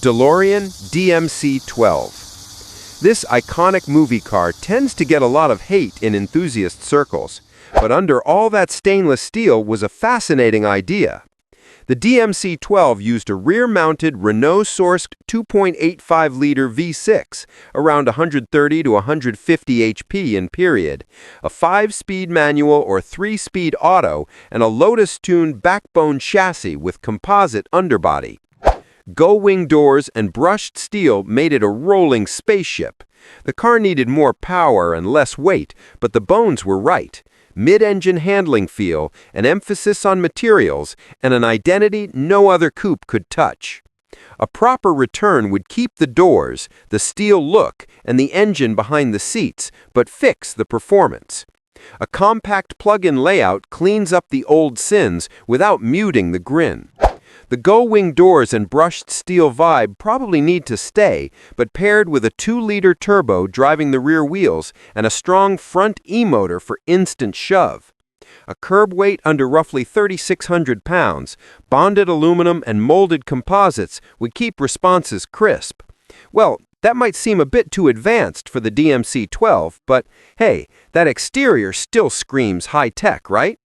DeLorean DMC-12. This iconic movie car tends to get a lot of hate in enthusiast circles, but under all that stainless steel was a fascinating idea. The DMC-12 used a rear-mounted Renault-sourced 2.85-liter V6, around 130 to 150 HP in period, a 5-speed manual or 3-speed auto, and a Lotus-tuned backbone chassis with composite underbody. Gull-wing doors and brushed steel made it a rolling spaceship. The car needed more power and less weight, but the bones were right. Mid-engine handling feel, an emphasis on materials, and an identity no other coupe could touch. A proper return would keep the doors, the steel look, and the engine behind the seats, but fix the performance. A compact plug-in layout cleans up the old sins without muting the grin. The gull-wing doors and brushed steel vibe probably need to stay, but paired with a 2-liter turbo driving the rear wheels and a strong front e-motor for instant shove. A curb weight under roughly 3,600 pounds, bonded aluminum and molded composites would keep responses crisp. Well, that might seem a bit too advanced for the DMC-12, but hey, that exterior still screams high-tech, right?